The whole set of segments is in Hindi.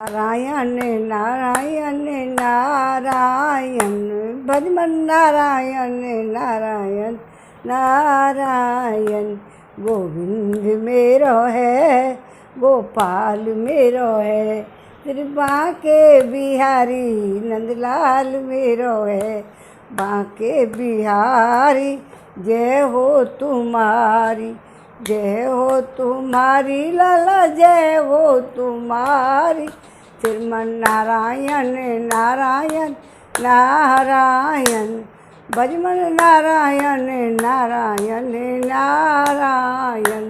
नारायण नारायण नारायण भजमन नारायण नारायण नारायण। गोविंद मेरो है गोपाल मेरो है, फिर बांके बिहारी नंदलाल मेरो है। बांके बिहारी जय हो तुम्हारी, जय हो तुम्हारी लाला जय हो तुम्हारी। श्रीमन नारायण नारायण नारायण भजमन नारायण नारायण नारायण।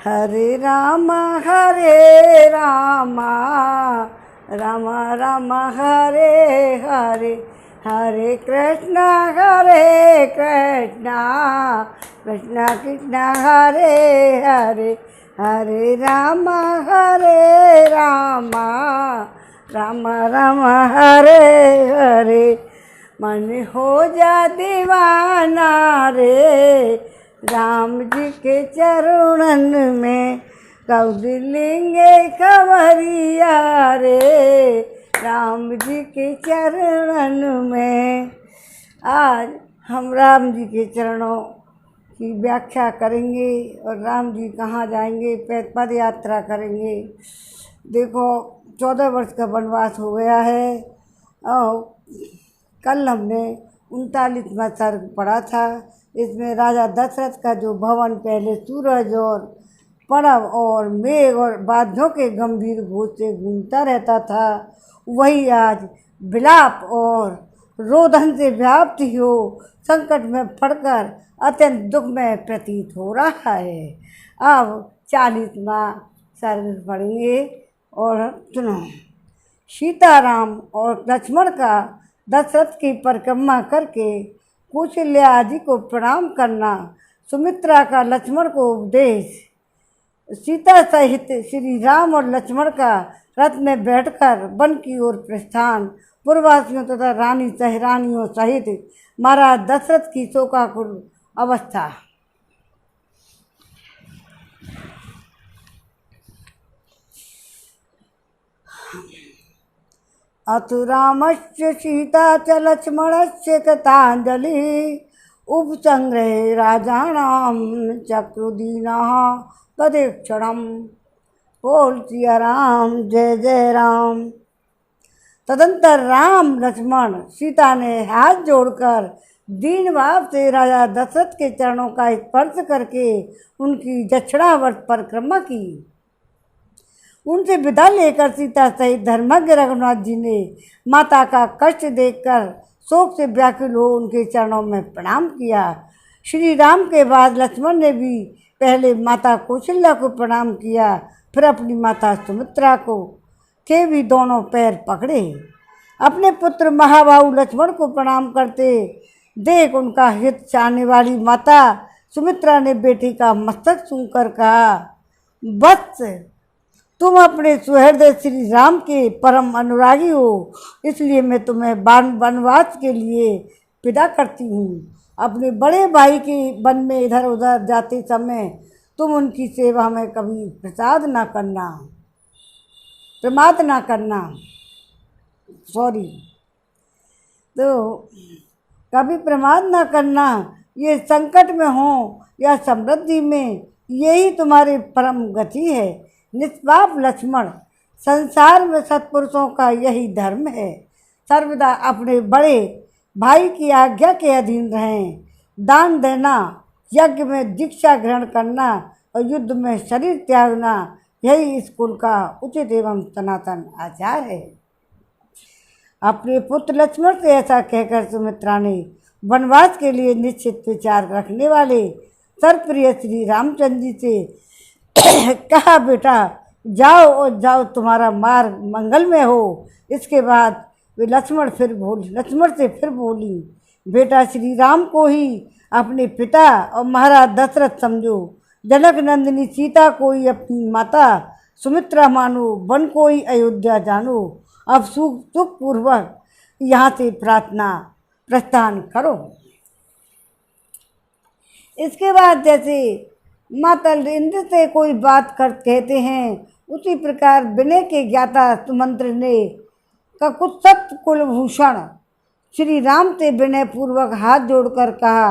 हरे राम राम राम हरे हरे, हरे कृष्णा कृष्ण कृष्ण हरे हरे, हरे राम राम राम हरे हरे। मन हो जा दीवाना रे राम जी के चरणन में, कब लेंगे खबरिया रे राम जी के चरणन में। आज हम राम जी के चरणों की व्याख्या करेंगे और राम जी कहाँ जाएंगे, पद यात्रा करेंगे। देखो 14 वर्ष का वनवास हो गया है और कल हमने 39वां सर्ग पढ़ा था। इसमें राजा दशरथ का जो भवन पहले सूरज और पर्व और मेघ और बादलों के गंभीर घोष से गूंजता रहता था, वही आज विलाप और रोदन से व्याप्त हो संकट में पड़कर अत्यंत दुख में प्रतीत हो रहा है। अब 40वां सर्ग पढ़ेंगे और सुनो। सीताराम और लक्ष्मण का दशरथ की परिक्रमा करके कौशल्या आदि को प्रणाम करना, सुमित्रा का लक्ष्मण को उपदेश, सीता सहित श्री राम और लक्ष्मण का रथ में बैठकर वन की ओर प्रस्थान, पूर्ववासियों तथा रानी सहरानियों सहित महाराज दशरथ की शोकाकुल अवस्था। अतु रामस्य सीता च लक्ष्मणस्य कृतांजलि, उपसंग्रहे राजानां चक्रुदीनः तदेक्षणम्। बोल सिया राम जय जय राम। तदंतर राम लक्ष्मण सीता ने हाथ जोड़कर दीन भाव से राजा दशरथ के चरणों का स्पर्श करके उनकी दक्षिणावर्त परिक्रमा की। उनसे विदा लेकर सीता सहित धर्मज्ञ रघुनाथ जी ने माता का कष्ट देखकर शोक से व्याकुल हो उनके चरणों में प्रणाम किया। श्री राम के बाद लक्ष्मण ने भी पहले माता कौशल्या को प्रणाम किया, फिर अपनी माता सुमित्रा को के भी दोनों पैर पकड़े। अपने पुत्र महाबाहु लक्ष्मण को प्रणाम करते देख उनका हित चाहने वाली माता सुमित्रा ने बेटी का मस्तक छूकर कहा, वत्स तुम अपने सुहृदय श्री राम के परम अनुरागी हो, इसलिए मैं तुम्हें वनवास के लिए विदा करती हूँ। अपने बड़े भाई के वन में इधर उधर जाते समय तुम उनकी सेवा में कभी प्रमाद ना करना तो कभी प्रमाद ना करना। ये संकट में हो या समृद्धि में, यही तुम्हारी परम गति है। निष्पाप लक्ष्मण, संसार में सत्पुरुषों का यही धर्म है। सर्वदा अपने बड़े भाई की आज्ञा के अधीन रहें। दान देना, यज्ञ में दीक्षा ग्रहण करना और युद्ध में शरीर त्यागना, यही इस कुल का उचित एवं सनातन आचार है। अपने पुत्र लक्ष्मण से ऐसा कहकर सुमित्रा ने वनवास के लिए निश्चित विचार रखने वाले सर्वप्रिय श्री रामचंद्र जी से कहा, बेटा जाओ तुम्हारा मार्ग मंगल में हो। इसके बाद वे लक्ष्मण से फिर बोली, बेटा श्री राम को ही अपने पिता और महाराज दशरथ समझो। जनक नंदिनी सीता को ही अपनी माता सुमित्रा मानो, वन को ही अयोध्या जानो। अब सुखपूर्वक यहाँ से प्रस्थान करो। इसके बाद जैसे माता इंद्र से कोई बात कहते हैं, उसी प्रकार विनय के ज्ञाता सुमंत्र ने ककुत्सत कुलभूषण श्री राम से विनय पूर्वक हाथ जोड़कर कहा,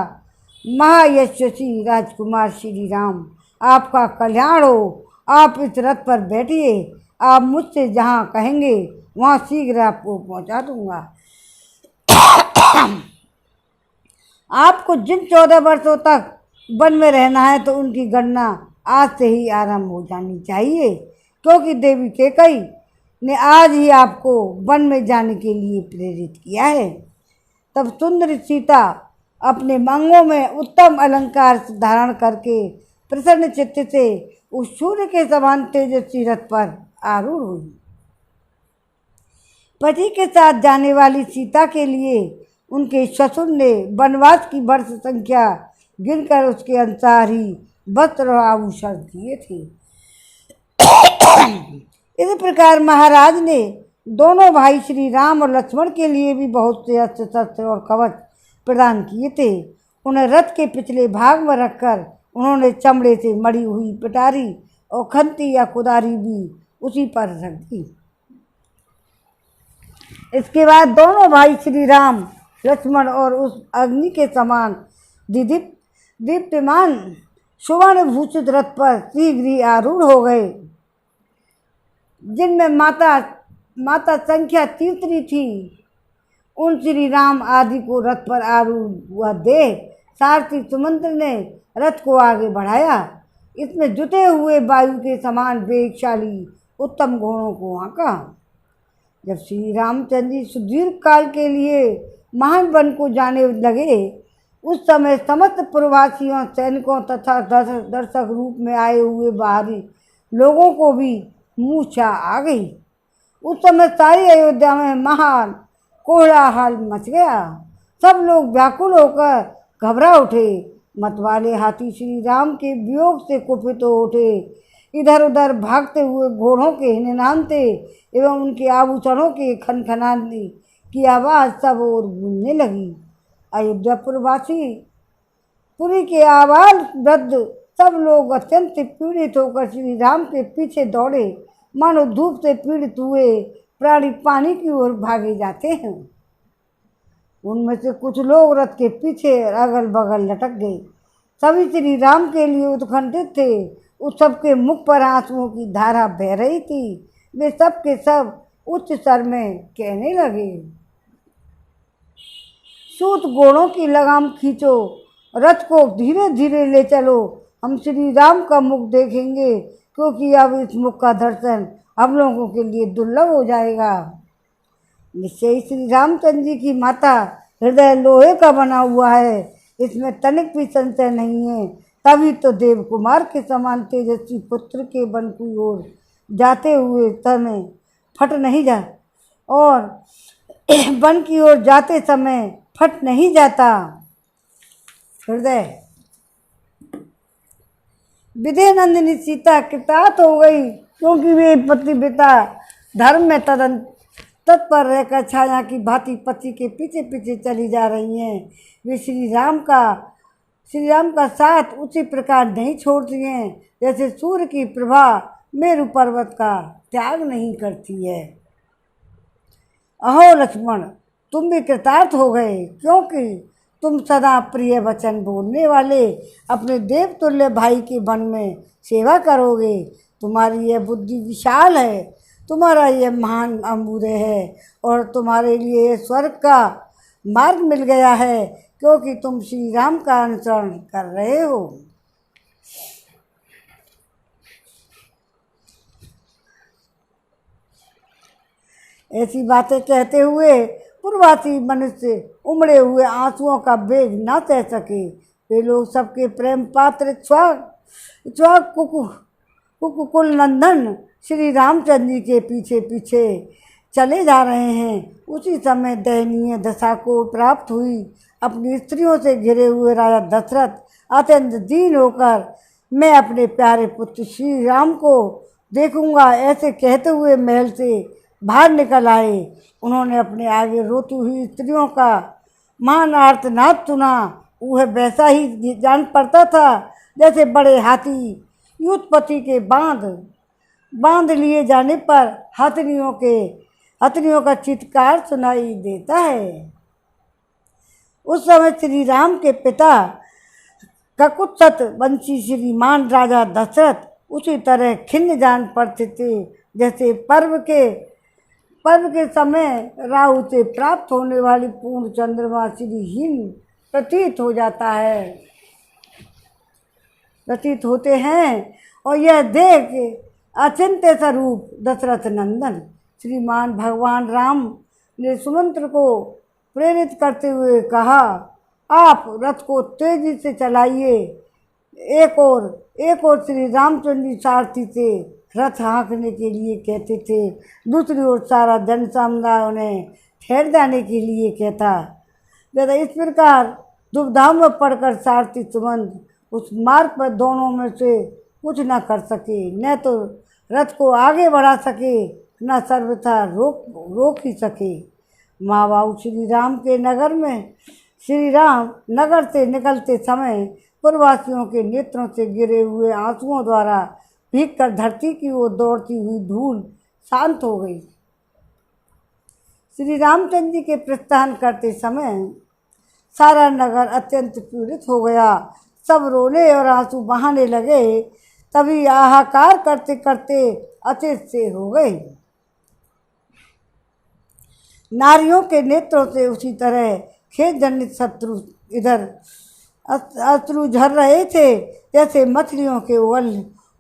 महायशस्वी राजकुमार श्री राम, आपका कल्याण हो। आप इस रथ पर बैठिए। आप मुझसे जहाँ कहेंगे वहाँ शीघ्र आपको पहुँचा दूँगा। आपको जिन 14 वर्षों तक वन में रहना है तो उनकी गणना आज से ही आरंभ हो जानी चाहिए, क्योंकि देवी कैकेयी ने आज ही आपको वन में जाने के लिए प्रेरित किया है। तब सुंदरी सीता अपने मांगों में उत्तम अलंकार धारण करके प्रसन्न चित्त से उस सूर्य के समान तेजस्वी रथ पर आरूढ़ हुई। पति के साथ जाने वाली सीता के लिए उनके ससुर ने वनवास की वर्ष संख्या गिनकर उसके अनुसार ही वस्त्र और आभूषण दिए थे। इस प्रकार महाराज ने दोनों भाई श्री राम और लक्ष्मण के लिए भी बहुत से अस्त्र शस्त्र और कवच प्रदान किए थे। उन्हें रथ के पिछले भाग में रखकर उन्होंने चमड़े से मड़ी हुई पिटारी और खंती या कुदारी भी उसी पर रख दी। इसके बाद दोनों भाई श्री राम लक्ष्मण और उस अग्नि के समान दीप्तिमान सुवर्ण भूषित रथ पर शीघ्र ही आरूढ़ हो गए, जिनमें माता संख्या तीसरी थी। उन श्री राम आदि को रथ पर आरूढ़ हुआ देख सारथी सुमंत्र ने रथ को आगे बढ़ाया। इसमें जुटे हुए वायु के समान वेगशाली उत्तम घोड़ों को आंका। जब श्री रामचंद्र जी सुदीर्घ काल के लिए महान वन को जाने लगे, उस समय समस्त प्रवासियों, सैनिकों तथा दर्शक रूप में आए हुए बाहरी लोगों को भी मूर्छा आ गई। उस समय सारी अयोध्या में महान कोलाहल मच गया। सब लोग व्याकुल होकर घबरा उठे। मतवाले हाथी श्री राम के वियोग से कुपित हो उठे। इधर उधर भागते हुए घोड़ों के हिनहानते एवं उनके आभूषणों के खनखनाने की आवाज़ सब ओर गूंजने लगी। अयोध्यापुरवासी, पुरी के आबाल वृद्ध सब लोग अत्यंत पीड़ित होकर श्री राम के पीछे दौड़े, मानो धूप से पीड़ित हुए प्राणी पानी की ओर भागे जाते हैं। उनमें से कुछ लोग रथ के पीछे अगल बगल लटक गए। सभी श्री राम के लिए उत्कंठित थे। उस सबके मुख पर आंसुओं की धारा बह रही थी। वे सब के सब उच्च स्वर में कहने लगे, सूत घोड़ों की लगाम खींचो, रथ को धीरे धीरे ले चलो, हम श्री राम का मुख देखेंगे, क्योंकि अब इस मुख का दर्शन हम लोगों के लिए दुर्लभ हो जाएगा। निश्चय श्री रामचंद्र जी की माता हृदय लोहे का बना हुआ है, इसमें तनिक भी संशय नहीं है। तभी तो देव कुमार के समान तेजस्वी पुत्र के वन की ओर जाते हुए समय फट नहीं जा और वन की ओर जाते समय फट नहीं जाता। हृदय विदेहनंदिनी सीता कृतार्थ हो गई, क्योंकि वे पतिव्रता धर्म में तत्पर रहकर छाया की भांति पति के पीछे पीछे चली जा रही हैं। वे श्री राम का साथ उसी प्रकार नहीं छोड़ती हैं जैसे सूर्य की प्रभा मेरु पर्वत का त्याग नहीं करती है। अहो लक्ष्मण, तुम भी कृतार्थ हो गए, क्योंकि तुम सदा प्रिय वचन बोलने वाले अपने देवतुल्य भाई के वन में सेवा करोगे। तुम्हारी यह बुद्धि विशाल है, तुम्हारा यह महान अम्बुदय है और तुम्हारे लिए स्वर्ग का मार्ग मिल गया है, क्योंकि तुम श्री राम का अनुसरण कर रहे हो। ऐसी बातें कहते हुए पूर्ववासी मनुष्य उमड़े हुए आंसुओं का वेग न सह सके। वे लोग सबके प्रेम पात्र कुकुकुल नंदन श्री रामचंद्र जी के पीछे पीछे चले जा रहे हैं। उसी समय दयनीय दशा को प्राप्त हुई अपनी स्त्रियों से घिरे हुए राजा दशरथ अत्यंत दीन होकर, मैं अपने प्यारे पुत्र श्री राम को देखूंगा, ऐसे कहते हुए महल से बाहर निकल आए। उन्होंने अपने आगे रोती हुई स्त्रियों का महान आर्तनाद सुना। वह वैसा ही जान पड़ता था जैसे बड़े हाथी युद्धपति के बांध बांध लिए जाने पर हथनियों का चित्कार सुनाई देता है। उस समय श्री राम के पिता ककुत्सत वंशी श्रीमान राजा दशरथ उसी तरह खिन्न जान पड़ते थे जैसे पर्व के समय राहु से प्राप्त होने वाली पूर्ण चंद्रमा श्रीहीन प्रतीत होते हैं। और यह देख अचिंत्य स्वरूप दशरथ नंदन श्रीमान भगवान राम ने सुमंत्र को प्रेरित करते हुए कहा, आप रथ को तेजी से चलाइए। एक और श्री रामचंद्र सारथी से रथ हाँकने के लिए कहते थे, दूसरी ओर सारा जन समुदाय उन्हें ठहर जाने के लिए कहता। जब इस प्रकार दुविधा में पड़कर सारथी सुमंत उस मार्ग पर दोनों में से कुछ न कर सके, न तो रथ को आगे बढ़ा सके न सर्वथा रोक ही सके। माँ बाबू श्री राम नगर से निकलते समय पुरवासियों के नेत्रों से गिरे हुए आंसुओं द्वारा भीग कर धरती की ओर दौड़ती हुई धूल शांत हो गई। श्री रामचंद्र जी के प्रस्थान करते समय सारा नगर अत्यंत पीड़ित हो गया। सब रोने और आंसू बहाने लगे। तभी हाहाकार करते करते अचेत से हो गए। नारियों के नेत्रों से उसी तरह खेत जनित शत्रु इधर अश्रु झर रहे थे जैसे मछलियों के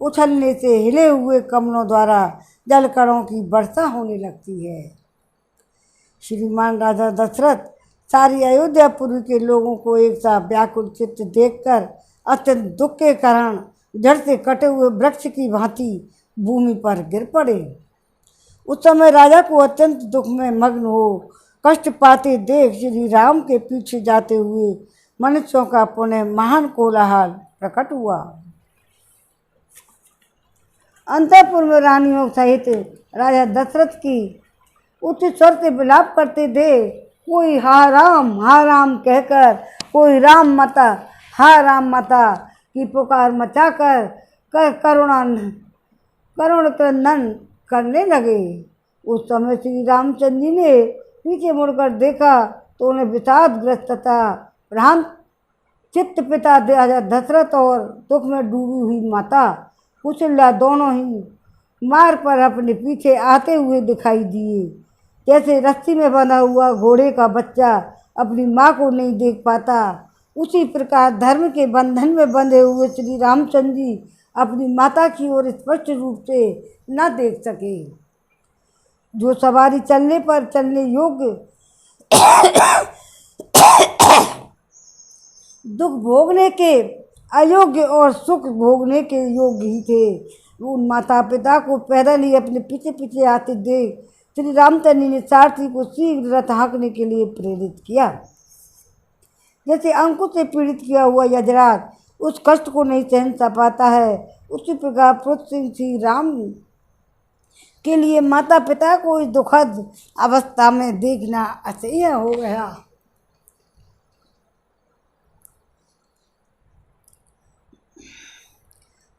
उछलने से हिले हुए कमलों द्वारा जलकणों की वर्षा होने लगती है। श्रीमान राजा दशरथ सारी अयोध्यापुरी के लोगों को एक साथ व्याकुल चित्त देखकर अत्यंत दुख के कारण जड़ से कटे हुए वृक्ष की भांति भूमि पर गिर पड़े। उस समय राजा को अत्यंत दुख में मग्न हो कष्ट पाते देख श्री राम के पीछे जाते हुए मनुष्यों का पुनः महान कोलाहल प्रकट हुआ। अंतःपुर में रानियों सहित राजा दशरथ की उच्च स्वर से विलाप करते थे। कोई हा राम कहकर, कोई राम माता की पुकार मचाकर करुण क्रंदन करने लगे। उस समय श्री रामचंद्र जी ने पीछे मुड़कर देखा तो उन्हें विषादग्रस्त तथा भ्रांत चित्त पिता राजा दशरथ और दुख में डूबी हुई माता कुशल्या दोनों ही मार्ग पर अपने पीछे आते हुए दिखाई दिए। जैसे रस्सी में बंधा हुआ घोड़े का बच्चा अपनी माँ को नहीं देख पाता, उसी प्रकार धर्म के बंधन में बंधे हुए श्री रामचंद्र जी अपनी माता की ओर स्पष्ट रूप से न देख सके। जो सवारी चलने योग्य दुख भोगने के अयोग्य और सुख भोगने के योग्य ही थे, उन माता पिता को पैदल ही अपने पीछे पीछे आते देख श्री रामचंद्र ने सारथी को शीघ्र रथ हाँकने के लिए प्रेरित किया। जैसे अंकुश से पीड़ित किया हुआ यजराज उस कष्ट को नहीं सहन कर पाता है, उसी प्रकार पुरुष सिंह श्री राम के लिए माता पिता को इस दुखद अवस्था में देखना असह्य हो गया।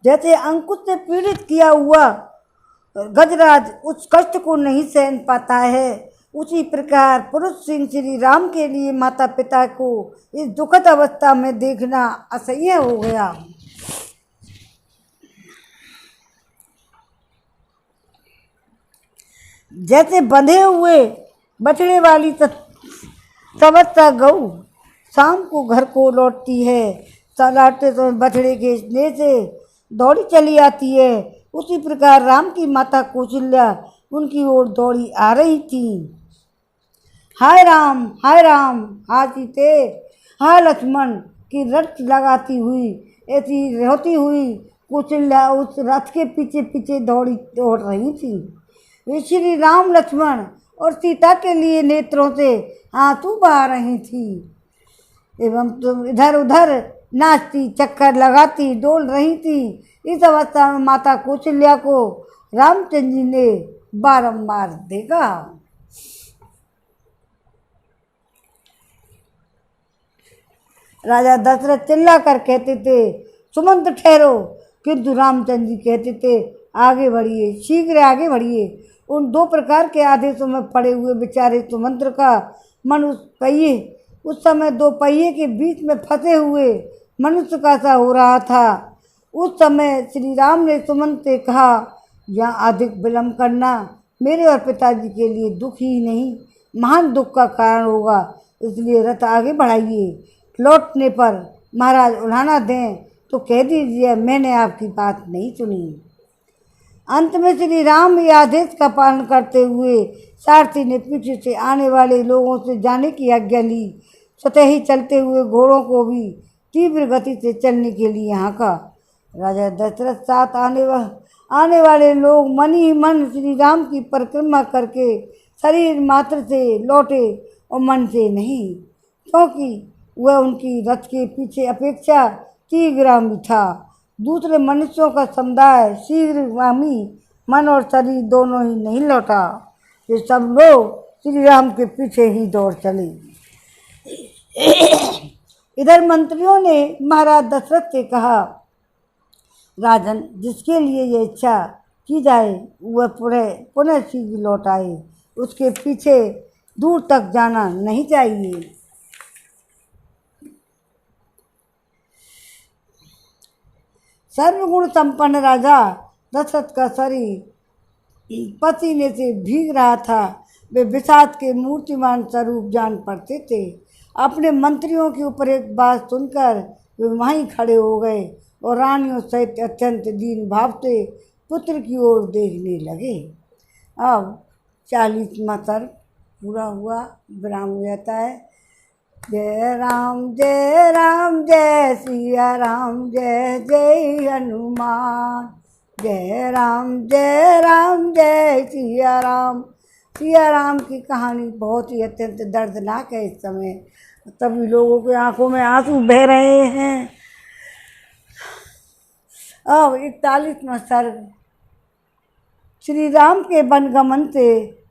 जैसे अंकुश से पीड़ित किया हुआ गजराज उस कष्ट को नहीं सहन पाता है, उसी प्रकार पुरुष सिंह श्री राम के लिए माता पिता को इस दुखद अवस्था में देखना असह्य हो गया। जैसे बंधे हुए बछड़े वाली तवस्ता गऊ शाम को घर को लौटती है, लौटते तो बछड़े के स्नेह से दौड़ी चली आती है, उसी प्रकार राम की माता कौशल्या उनकी ओर दौड़ी आ रही थी। हाय राम हाय सीते हाय लक्ष्मण की रट लगाती हुई ऐसी रोती हुई कौशल्या उस रथ के पीछे पीछे दौड़ रही थी। वे श्री राम लक्ष्मण और सीता के लिए नेत्रों से आंसू बहा रही थी एवं तुम इधर उधर नाचती चक्कर लगाती डोल रही थी। इस अवस्था में माता कौशल्या को रामचंद्र जी ने बारंबार देखा। राजा दशरथ चिल्लाकर कहते थे, सुमंत ठहरो, किंतु रामचंद्र जी कहते थे, आगे बढ़िए, शीघ्र आगे बढ़िए। उन 2 प्रकार के आदेशों में पड़े हुए बेचारे सुमंत्र का मनुष्य पहिए उस समय 2 पहिए के बीच में फंसे हुए मनुष्य का सा हो रहा था। उस समय श्री राम ने सुमंत से कहा, यहाँ अधिक विलम्ब करना मेरे और पिताजी के लिए दुख ही नहीं महान दुख का कारण होगा, इसलिए रथ आगे बढ़ाइए। लौटने पर महाराज उलाहना दें तो कह दीजिए मैंने आपकी बात नहीं सुनी। अंत में श्री राम ये आदेश का पालन करते हुए सारथी ने पीछे से आने वाले लोगों से जाने की आज्ञा ली। स्वतः ही चलते हुए घोड़ों को भी तीव्र गति से चलने के लिए यहाँ का राजा दशरथ साथ आने वाले लोग मन ही मन श्री राम की परिक्रमा करके शरीर मात्र से लौटे और मन से नहीं, क्योंकि वह उनकी रथ के पीछे अपेक्षा शीघ्रगामी था। दूसरे मनुष्यों का समुदाय शीघ्रगामी मन और शरीर दोनों ही नहीं लौटा। ये सब लोग श्री राम के पीछे ही दौड़ चले। इधर मंत्रियों ने महाराज दशरथ से कहा, राजन, जिसके लिए ये इच्छा की जाए वह पुनः शीघ्र लौट आए, उसके पीछे दूर तक जाना नहीं चाहिए। सर्वगुण संपन्न राजा दशरथ का शरीर पसीने से भीग रहा था। वे विषाद के मूर्तिमान स्वरूप जान पड़ते थे। अपने मंत्रियों के ऊपर एक बात सुनकर वे वहीं खड़े हो गए और रानियों सहित अत्यंत दीन भाव से पुत्र की ओर देखने लगे। अब 40वां सर्ग पूरा हुआ, विराम हो जाता है। जय राम जय सिया राम, जय जय हनुमान। जय राम जय सिया राम। सिया राम की कहानी बहुत ही अत्यंत दर्दनाक है। इस समय सभी लोगों की आंखों में आंसू बह रहे हैं। अब 41वां सर्ग। श्री राम के वनगमन से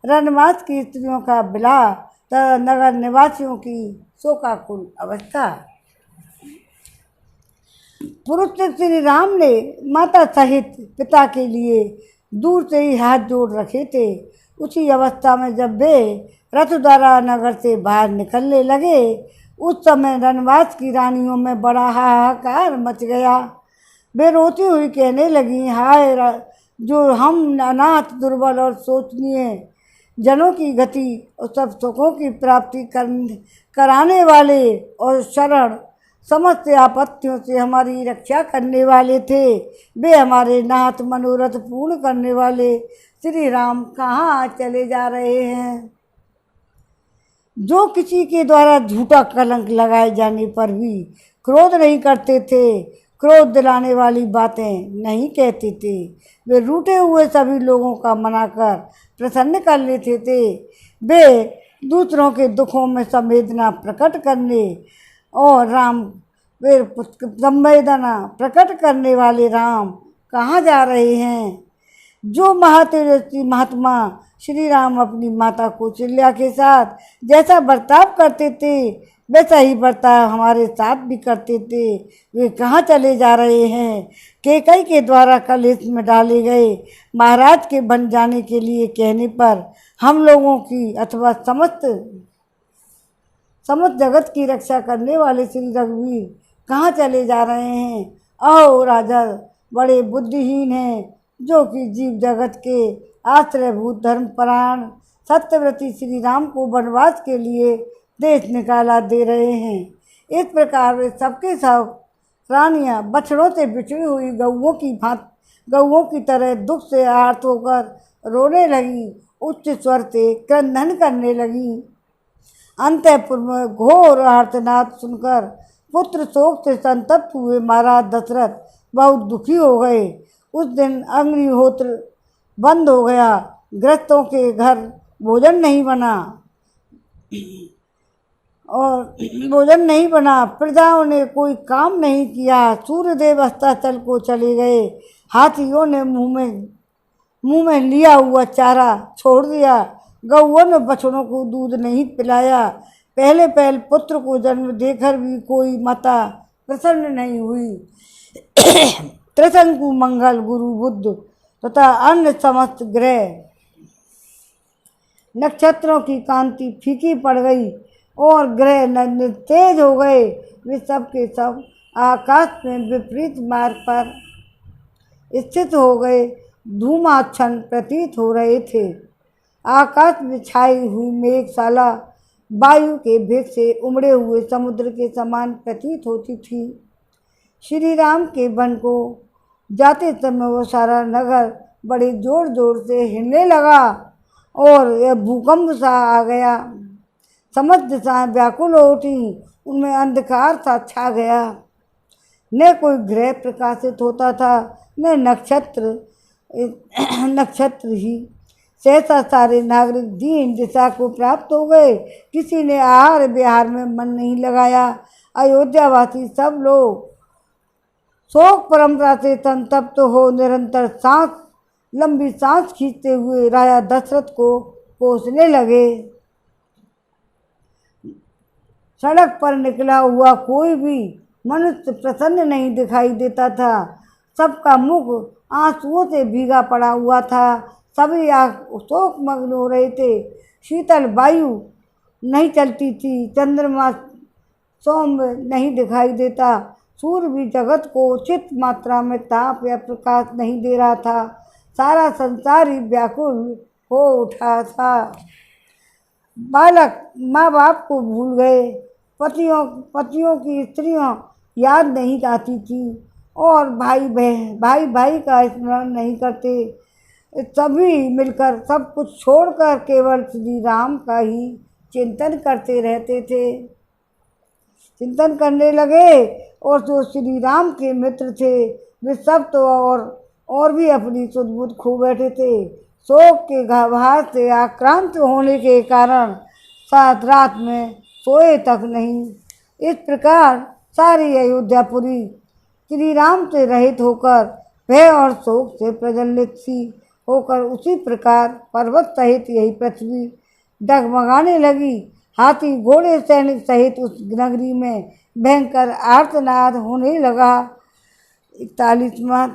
रनवास की स्त्रियों का विलाप तथा नगर निवासियों की शोकाकुल अवस्था। पुरुष श्री राम ने माता सहित पिता के लिए दूर से ही हाथ जोड़ रखे थे। उसी अवस्था में जब वे रथ द्वारा नगर से बाहर निकलने लगे, उस समय रनवास की रानियों में बड़ा हाहाकार मच गया। वे रोती हुई कहने लगी, हाय जो हम अनाथ दुर्बल और शोचनीय जनों की गति और सब सुखों की प्राप्ति कराने वाले और शरण समस्त आपत्तियों से हमारी रक्षा करने वाले थे। वे हमारे नाथ मनोरथ पूर्ण करने वाले श्री राम कहाँ चले जा रहे हैं। जो किसी के द्वारा झूठा कलंक लगाए जाने पर भी क्रोध नहीं करते थे, क्रोध दिलाने वाली बातें नहीं कहते थे, वे रूठे हुए सभी लोगों का मनाकर प्रसन्न कर लेते थे। वे दूसरों के दुखों में संवेदना प्रकट करने और संवेदना प्रकट करने वाले राम कहाँ जा रहे हैं। जो महातेजस्वी महात्मा श्री राम अपनी माता कौशल्या के साथ जैसा बर्ताव करते थे वैसा ही बर्ताव हमारे साथ भी करते थे। वे कहाँ चले जा रहे हैं। कैकेयी के द्वारा कलेश में डाले गए महाराज के बन जाने के लिए कहने पर हम लोगों की अथवा समस्त जगत की रक्षा करने वाले श्री रघुवीर कहाँ चले जा रहे हैं। अहो राजा बड़े बुद्धिहीन हैं, जो कि जीव जगत के आश्रयभूत धर्मपरायण सत्यव्रती श्री राम को वनवास के लिए देश निकाला दे रहे हैं। इस प्रकार वे सबके सब रानियां बछड़ों से बिछड़ी हुई गौओं की तरह दुख से आर्त होकर रोने लगी, उच्च स्वर से क्रंदन करने लगी। अंतःपुर में घोर आर्तनाद सुनकर पुत्र शोक से संतप्त हुए महाराज दशरथ बहुत दुखी हो गए। उस दिन अग्निहोत्र बंद हो गया, गृहस्थों के घर भोजन नहीं बना, प्रजाओं ने कोई काम नहीं किया। सूर्यदेव अस्ताचल को चले गए। हाथियों ने मुंह में लिया हुआ चारा छोड़ दिया। गौओं ने बछड़ों को दूध नहीं पिलाया। पहले पुत्र को जन्म देकर भी कोई माता प्रसन्न नहीं हुई। त्रिशंकु मंगल गुरु बुद्ध तथा अन्य समस्त ग्रह नक्षत्रों की कांति फीकी पड़ गई और ग्रह तेज हो गए। वे सब के सब आकाश में विपरीत मार्ग पर स्थित हो गए, धूमाच्छन्न प्रतीत हो रहे थे। आकाश में छाई हुई मेघशाला वायु के भेग से उमड़े हुए समुद्र के समान प्रतीत होती थी। श्री राम के वन को जाते समय वो सारा नगर बड़े जोर जोर से हिलने लगा और यह भूकंप सा आ गया। समस्त दिशाएं व्याकुल हो उठी, उनमें अंधकार सा छा गया। न कोई ग्रह प्रकाशित होता था, न नक्षत्र ही। सहसा सारे नागरिक दीन दिशा को प्राप्त हो गए। किसी ने आहार विहार में मन नहीं लगाया। अयोध्यावासी सब लोग शोक परंपरा से संतप्त हो निरंतर लंबी सांस खींचते हुए राजा दशरथ को कोसने लगे। सड़क पर निकला हुआ कोई भी मनुष्य प्रसन्न नहीं दिखाई देता था। सबका मुख आंसुओं से भीगा पड़ा हुआ था। सभी शोक मग्न हो रहे थे। शीतल वायु नहीं चलती थी। चंद्रमा सौम्य नहीं दिखाई देता। सूर्य भी जगत को उचित मात्रा में ताप या प्रकाश नहीं दे रहा था। सारा संसार ही व्याकुल हो उठा था। बालक माँ बाप को भूल गए। पतियों की स्त्रियां याद नहीं आती थी और भाई का स्मरण नहीं करते। सभी मिलकर सब कुछ छोड़कर केवल श्री राम का ही चिंतन करते रहते थे। चिंतन करने लगे और जो श्री राम के मित्र थे वे सब तो और भी अपनी सुध-बुध खो बैठे थे। शोक के भार से आक्रांत होने के कारण सात रात में सोए तक नहीं। इस प्रकार सारी अयोध्यापुरी श्री राम से रहित होकर भय और शोक से प्रज्वलित सी होकर उसी प्रकार पर्वत सहित यही पृथ्वी डगमगाने लगी। हाथी घोड़े सैनिक सहित उस नगरी में भयंकर आर्तनाद होने लगा। 41वां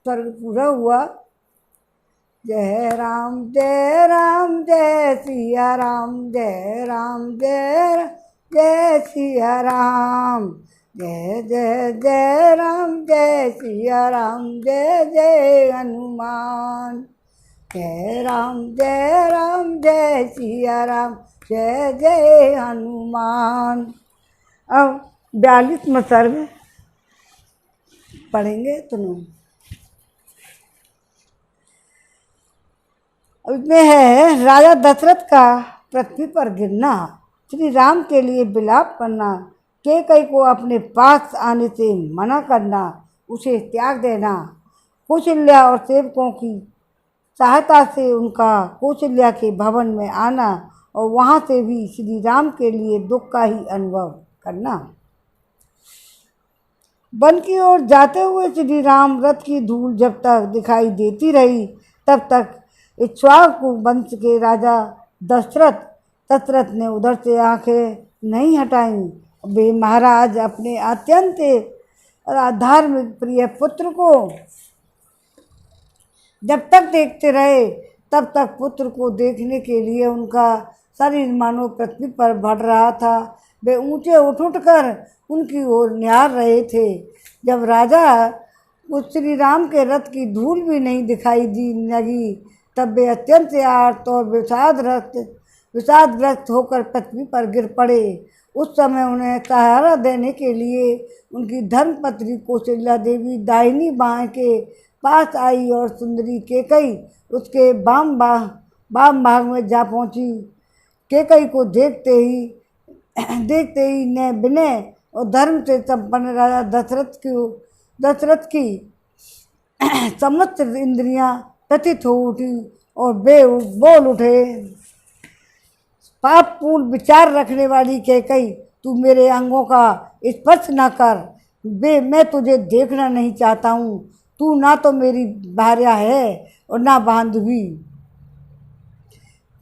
सर्ग पूरा हुआ। जय राम जय सिया राम, जय राम जय सिया राम, जय जय जय राम जय सिया राम, जय जय हनुमान। जय राम जय सिया राम, जय जय हनुमान। अब 42वां सर्ग पढ़ेंगे सुनो। इसमें है राजा दशरथ का पृथ्वी पर गिरना, श्री राम के लिए विलाप करना, कैकेयी को अपने पास आने से मना करना, उसे त्याग देना, कौशल्या और सेवकों की सहायता से उनका कौशल्या के भवन में आना और वहाँ से भी श्री राम के लिए दुख का ही अनुभव करना। वन की ओर जाते हुए श्री राम रथ की धूल जब तक दिखाई देती रही तब तक इक्ष्वाकु वंश के राजा दशरथ ने उधर से आंखें नहीं हटाईं। वे महाराज अपने अत्यंत धार्मिक प्रिय पुत्र को जब तक देखते रहे तब तक पुत्र को देखने के लिए उनका शरीर मानो पृथ्वी पर बढ़ रहा था। वे ऊंचे उठ कर उनकी ओर निहार रहे थे। जब राजा उस श्री राम के रथ की धूल भी नहीं दिखाई दी लगी तब वे अत्यंत आर्त और विषादग्रस्त होकर पृथ्वी पर गिर पड़े। उस समय उन्हें सहारा देने के लिए उनकी धर्मपत्नी कौशल्या देवी दाहिनी बाएं के पास आई और सुंदरी कैकेयी उसके वाम भाग में जा पहुंची। कैकेयी को देखते ही ने विनय और धर्म से संपन्न राजा दशरथ की समस्त इंद्रियां प्रतीत हो उठी और वे बोल उठे। पापपूर्ण विचार रखने वाली कैकेयी, तू मेरे अंगों का स्पर्श न कर। मैं तुझे देखना नहीं चाहता हूँ। तू ना तो मेरी भार्या है और ना बांधवी।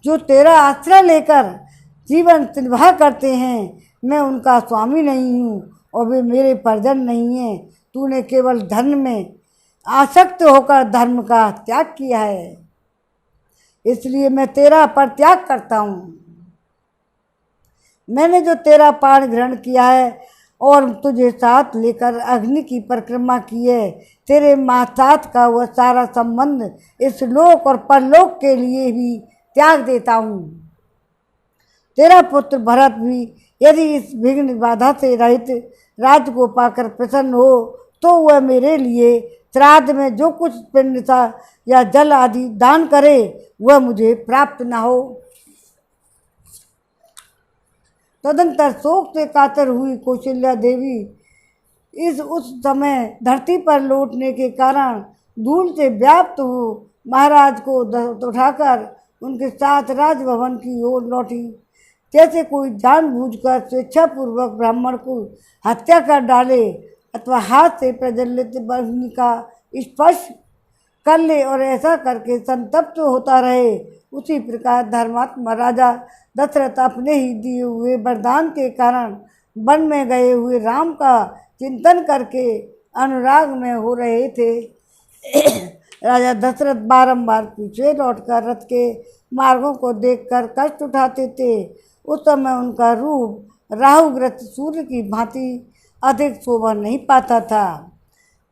जो तेरा आश्रय लेकर जीवन निर्वाह करते हैं मैं उनका स्वामी नहीं हूँ और वे मेरे परिजन नहीं हैं। तूने केवल धन में आसक्त होकर धर्म का त्याग किया है, इसलिए मैं तेरा परित्याग करता हूँ। मैंने जो तेरा पान ग्रहण किया है और तुझे साथ लेकर अग्नि की परिक्रमा की है, तेरे साथ का वह सारा संबंध इस लोक और परलोक के लिए भी त्याग देता हूँ। तेरा पुत्र भरत भी यदि इस विघ्न बाधा से रहित राज्य को पाकर प्रसन्न हो तो वह मेरे लिए श्राद्ध में जो कुछ पिंड था या जल आदि दान करे वह मुझे प्राप्त न हो। तदंतर शोक से कातर हुई कौशल्या देवी उस समय धरती पर लौटने के कारण धूल से व्याप्त हो महाराज को उठाकर उनके साथ राजभवन की ओर लौटी। जैसे कोई जानबूझकर स्वेच्छापूर्वक ब्राह्मण को हत्या कर डाले अथवा हाथ से प्रज्वलित अग्नि का स्पर्श कर ले और ऐसा करके संतप्त होता रहे, उसी प्रकार धर्मात्मा राजा दशरथ अपने ही दिए हुए वरदान के कारण वन में गए हुए राम का चिंतन करके अनुराग में हो रहे थे। राजा दशरथ बारंबार पीछे लौटकर रथ के मार्गों को देखकर कष्ट उठाते थे। उस समय उनका रूप राहुग्रस्त सूर्य की भांति अधिक शोभा नहीं पाता था।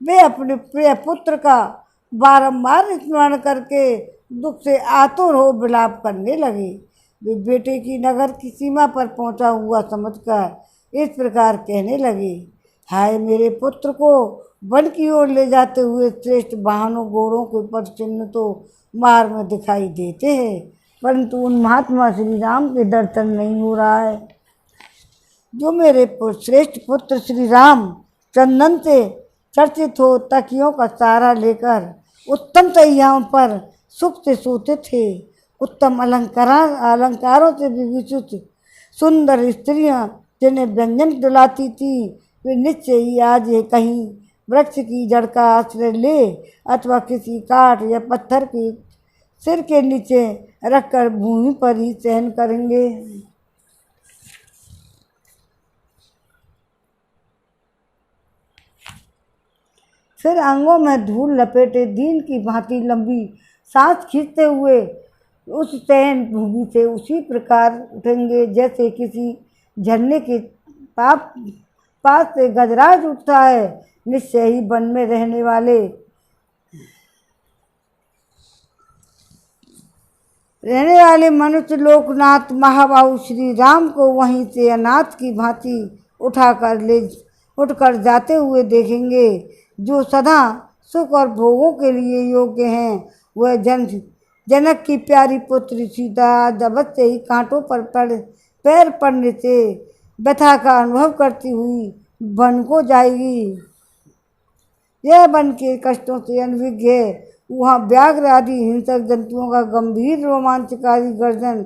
वे अपने प्रिय पुत्र का बारंबार स्मरण करके दुख से आतुर हो विलाप करने लगे। वे बेटे की नगर की सीमा पर पहुंचा हुआ समझकर इस प्रकार कहने लगे, हाय मेरे पुत्र को वन की ओर ले जाते हुए श्रेष्ठ वाहनों घोड़ों के पद चिन्ह तो मार्ग में दिखाई देते हैं, परंतु उन महात्मा श्री राम के दर्शन नहीं हो रहा है। जो मेरे श्रेष्ठ पुत्र श्री राम चंदन से चर्चित हो तकियों का सहारा लेकर उत्तम तैयाओं पर सुख से सोते थे, उत्तम अलंकारों से विभूषित सुंदर स्त्रियां जिन्हें व्यंजन दिलाती थी, वे निश्चय ही आज ये कहीं वृक्ष की जड़ का आश्रय ले अथवा किसी काठ या पत्थर के सिर के नीचे रखकर भूमि पर ही शयन करेंगे। फिर अंगों में धूल लपेटे दीन की भांति लंबी सांस खींचते हुए उस शयन भूमि से उसी प्रकार उठेंगे जैसे किसी झरने के पास से गजराज उठता है। निश्चय ही वन में रहने वाले मनुष्य लोकनाथ महाबाहु श्री राम को वहीं से अनाथ की भांति उठकर जाते हुए देखेंगे। जो सदा सुख और भोगों के लिए योग्य हैं वह जनक की प्यारी पुत्री सीता जबत से ही कांटों पर पैर पड़ने से व्यथा का अनुभव करती हुई वन को जाएगी। यह वन के कष्टों से अनभिज्ञ है। वहाँ व्याघ्र आदि हिंसक जंतुओं का गंभीर रोमांचकारी गर्जन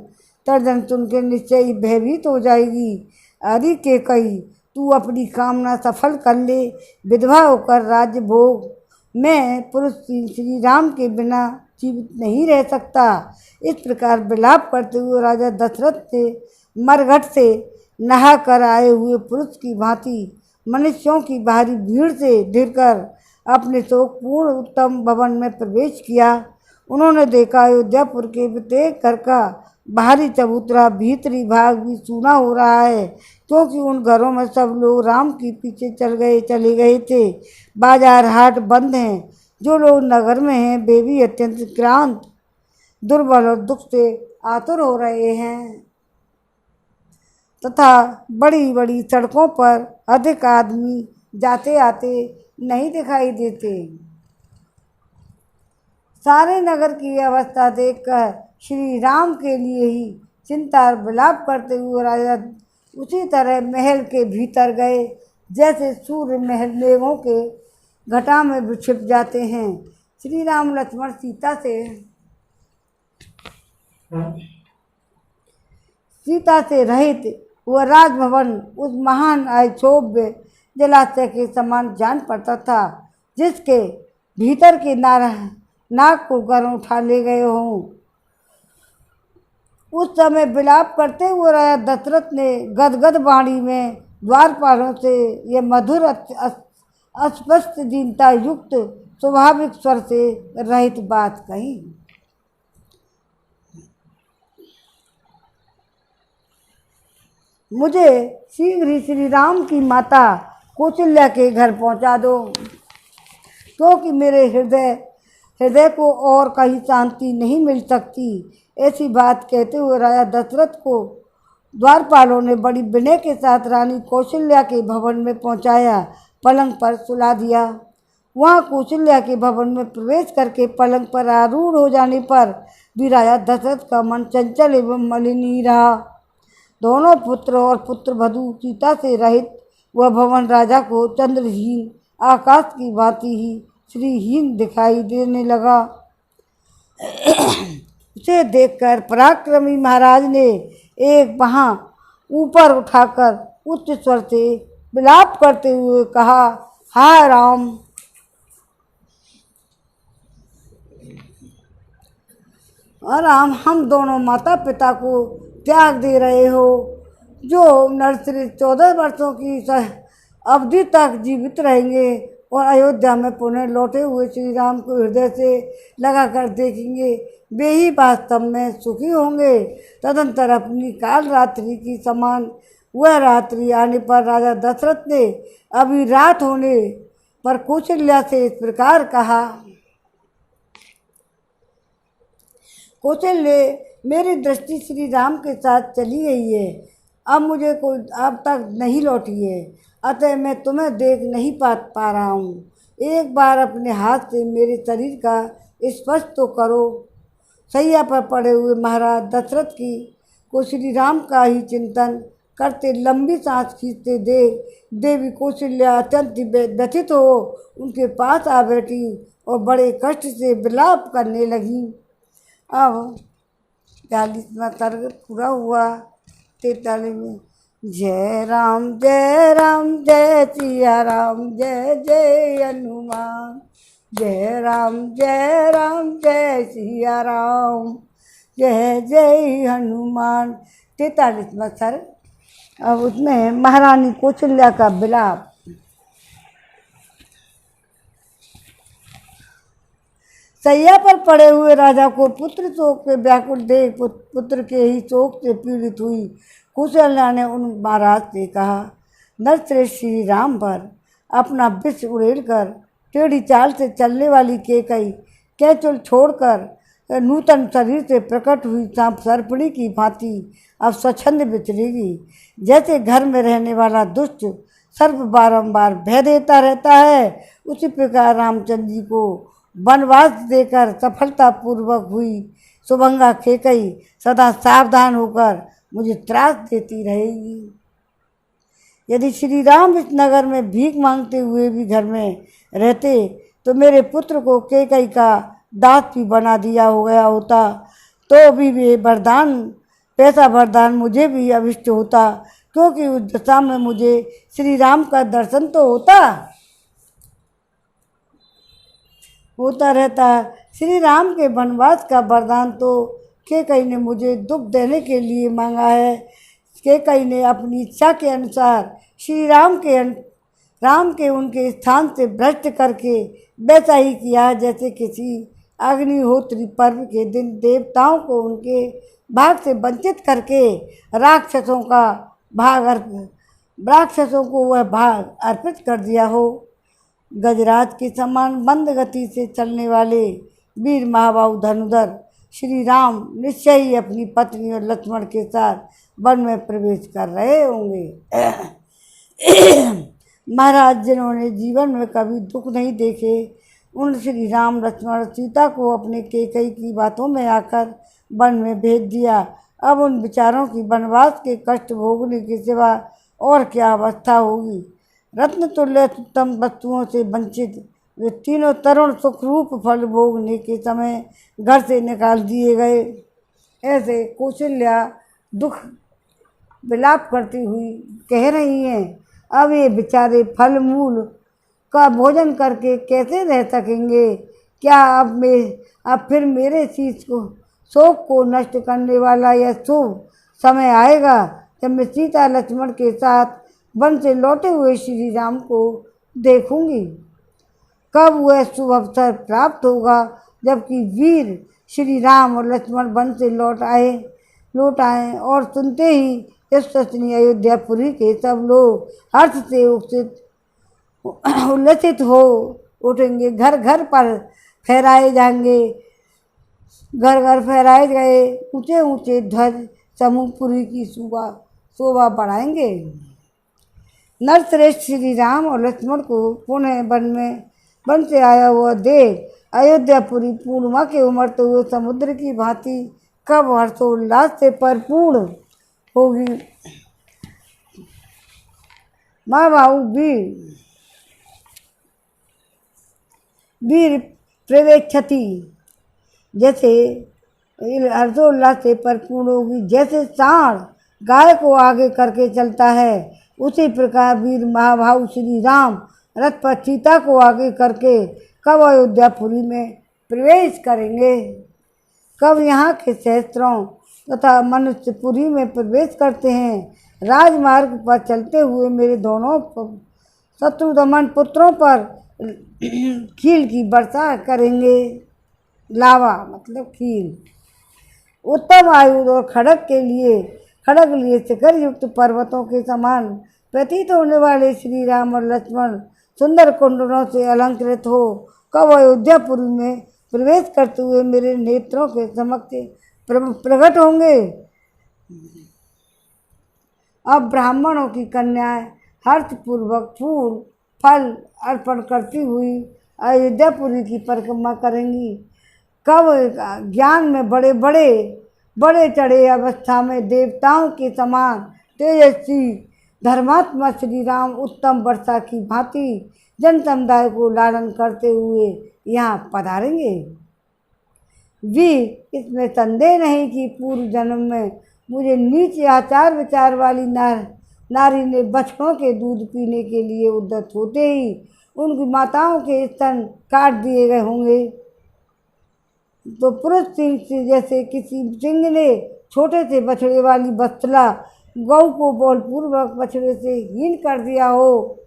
तर्जन सुनकर निश्चय ही भयभीत हो जाएगी। अरे के कही तू अपनी कामना सफल कर ले, विधवा होकर राज्य भोग। मैं पुरुष श्री राम के बिना जीवित नहीं रह सकता। इस प्रकार विलाप करते हुए राजा दशरथ से मरघट से नहा कर आए हुए पुरुष की भांति मनुष्यों की भारी भीड़ से घिरकर अपने शोकपूर्ण उत्तम भवन में प्रवेश किया। उन्होंने देखा अयोध्यापुर के प्रत्येक घर का बाहरी चबूतरा भीतरी भाग भी सूना हो रहा है, क्योंकि उन घरों में सब लोग राम के पीछे चले गए थे। बाजार हाट बंद हैं। जो लोग नगर में हैं वे भी अत्यंत क्रांत, दुर्बल और दुख से आतुर हो रहे हैं तथा बड़ी बड़ी सड़कों पर अधिक आदमी जाते आते नहीं दिखाई देते। सारे नगर की अवस्था देखकर श्री राम के लिए ही चिंता और विलाप करते हुए राजा उसी तरह महल के भीतर गए जैसे सूर्य महल मेघों के घटा में छिप जाते हैं। श्री राम लक्ष्मण सीता से रहित वह राजभवन उस महान अक्षोभ्य जलाशय के समान जान पड़ता था, जिसके भीतर के नाग को गर्म उठा ले गए हों। उस समय विलाप करते हुए राजा दशरथ ने गदगद वाणी में द्वारपालों से यह मधुर अस्पष्ट दीनता युक्त स्वाभाविक स्वर से रहित बात कही। मुझे शीघ्र ही श्री राम की माता कौशल्या के घर पहुंचा दो, क्योंकि मेरे हृदय को और कहीं शांति नहीं मिल सकती। ऐसी बात कहते हुए राजा दशरथ को द्वारपालों ने बड़ी विनय के साथ रानी कौशल्या के भवन में पहुंचाया, पलंग पर सुला दिया। वहां कौशल्या के भवन में प्रवेश करके पलंग पर आरूढ़ हो जाने पर भी राजा दशरथ का मन चंचल एवं मलिन ही रहा। दोनों पुत्र और पुत्रवधू सीता से रहित वह भवन राजा को चंद्रहीन आकाश की भांति ही श्रीहीन दिखाई देने लगा। उसे देखकर पराक्रमी महाराज ने एक बांह ऊपर उठाकर उच्च स्वर से विलाप करते हुए कहा, हाय राम, राम, हम दोनों माता पिता को त्याग दे रहे हो, जो नरश्री 14 वर्षों की अवधि तक जीवित रहेंगे और अयोध्या में पुनः लौटे हुए श्री राम को हृदय से लगाकर देखेंगे, वे ही वास्तव में सुखी होंगे। तदंतर अपनी काल रात्रि की समान वह रात्रि आने पर राजा दशरथ ने अभी रात होने पर कौशल्या से इस प्रकार कहा, कौशल्य, मेरी दृष्टि श्री राम के साथ चली गई है, अब मुझे कोई अब तक नहीं लौटी है, अतः मैं तुम्हें देख नहीं पा रहा हूँ। एक बार अपने हाथ से मेरे शरीर का स्पर्श तो करो। सैया पर पड़े हुए महाराज दशरथ की को श्री राम का ही चिंतन करते लंबी सांस खींचते देवी कौशल्या अत्यंत व्यथित हो उनके पास आ बैठी और बड़े कष्ट से विलाप करने लगी। अब 42वां सर्ग पूरा हुआ। 43 में जय राम जय सिया राम, जय जय हनुमान, जय राम जय सिया राम, जय जय हनुमान। 43वां सर्ग। अब उसमें महारानी कौशल्या का विलाप। सैया पर पड़े हुए राजा को पुत्र शोक से व्याकुल देख पुत्र के ही शोक से पीड़ित हुई कौशल्या ने उन महाराज से कहा, नरश्रेष्ठ श्री राम पर अपना विष उड़ेलकर टेढ़ी चाल से चलने वाली केकई कैचुल छोड़कर नूतन शरीर से प्रकट हुई सांप सर्पिणी की भांति अब स्वच्छंद विचरेगी। जैसे घर में रहने वाला दुष्ट सर्प बारंबार भय देता रहता है, उसी प्रकार रामचंद्र जी को वनवास देकर सफलतापूर्वक हुई सुभंगा केकई सदा सावधान होकर मुझे त्रास देती रहेगी। यदि श्री राम इस नगर में भीख मांगते हुए भी घर में रहते तो मेरे पुत्र को केकई का दास भी बना दिया हो गया होता, तो भी वे पैसा वरदान मुझे भी अभिष्ट होता, क्योंकि उस दशा में मुझे श्री राम का दर्शन तो होता रहता। श्री राम के वनवास का वरदान तो केकई ने मुझे दुख देने के लिए मांगा है। केकई ने अपनी इच्छा के अनुसार श्री राम के उनके स्थान से भ्रष्ट करके वैसा ही किया जैसे किसी अग्निहोत्री पर्व के दिन देवताओं को उनके भाग से वंचित करके राक्षसों को वह भाग अर्पित कर दिया हो। गजराज के समान मंद गति से चलने वाले वीर महाबाहु धनुधर श्री राम निश्चय ही अपनी पत्नी और लक्ष्मण के साथ वन में प्रवेश कर रहे होंगे। महाराज, जिन्होंने जीवन में कभी दुख नहीं देखे, उन श्री राम लक्ष्मण सीता को अपने केकई की बातों में आकर वन में भेज दिया। अब उन विचारों की वनवास के कष्ट भोगने के सिवा और क्या अवस्था होगी। रत्न तुल्य उत्तम वस्तुओं से वंचित वे तीनों तरुण सुखरूप फल भोगने के समय घर से निकाल दिए गए। ऐसे कौशल्या दुख विलाप करती हुई कह रही हैं, अब ये बेचारे फल मूल का भोजन करके कैसे रह सकेंगे। क्या अब फिर मेरे शीश को शोक को नष्ट करने वाला यह शुभ समय आएगा जब मैं सीता लक्ष्मण के साथ वन से लौटे हुए श्री राम को देखूंगी। कब वह शुभ अवसर प्राप्त होगा जबकि वीर श्री राम और लक्ष्मण वन से लौट आए और सुनते ही यशस्वी अयोध्यापुरी के सब लोग हर्ष से उल्लसित हो उठेंगे। घर घर पर फहराए जाएंगे, घर घर फहराए गए ऊंचे ऊंचे ध्वज समूहपुरी की शोभा बढ़ाएंगे। नरश्रेष्ठ श्री राम और लक्ष्मण को पुनः वन से आया हुआ देख अयोध्यापुरी पूर्णिमा के उमड़ते हुए समुद्र की भांति कब हर्षोल्लास से परिपूर्ण होगी। माँ बाबू वीर प्रवेक्षति जैसे हर्षोल्लास से परिपूर्ण होगी। जैसे सांड गाय को आगे करके चलता है उसी प्रकार वीर महाभाव श्री राम रथ पर सीता को आगे करके कब अयोध्यापुरी में प्रवेश करेंगे, कब यहाँ के सहस्त्रों तथा मनुष्यपुरी में प्रवेश करते हैं। राजमार्ग पर चलते हुए मेरे दोनों शत्रुदमन पुत्रों पर खील की वर्षा करेंगे। लावा मतलब खील। उत्तम आयुध और खड़ग लिए शिखर युक्त पर्वतों के समान प्रतीत होने वाले श्री राम और लक्ष्मण सुंदर कुंडलों से अलंकृत हो कब अयोध्यापुरी में प्रवेश करते हुए मेरे नेत्रों के समक्ष प्रकट होंगे। अब ब्राह्मणों की कन्याएं हर्षपूर्वक फूल फल अर्पण करती हुई अयोध्यापुरी की परिक्रमा करेंगी। कब ज्ञान में बड़े चढ़े अवस्था में देवताओं के समान तेजस्वी धर्मात्मा श्री राम उत्तम वर्षा की भांति जन समुदाय को लालन करते हुए यहाँ पधारेंगे। इसमें संदेह नहीं कि पूर्व जन्म में मुझे नीच आचार विचार वाली नारी ने बछड़ों के दूध पीने के लिए उद्यत होते ही उनकी माताओं के स्तन काट दिए गए होंगे। तो पुरुष सिंह से जैसे किसी सिंह ने छोटे से बछड़े वाली वत्सला गौ को बलपूर्वक बछड़े से हीन कर दिया हो,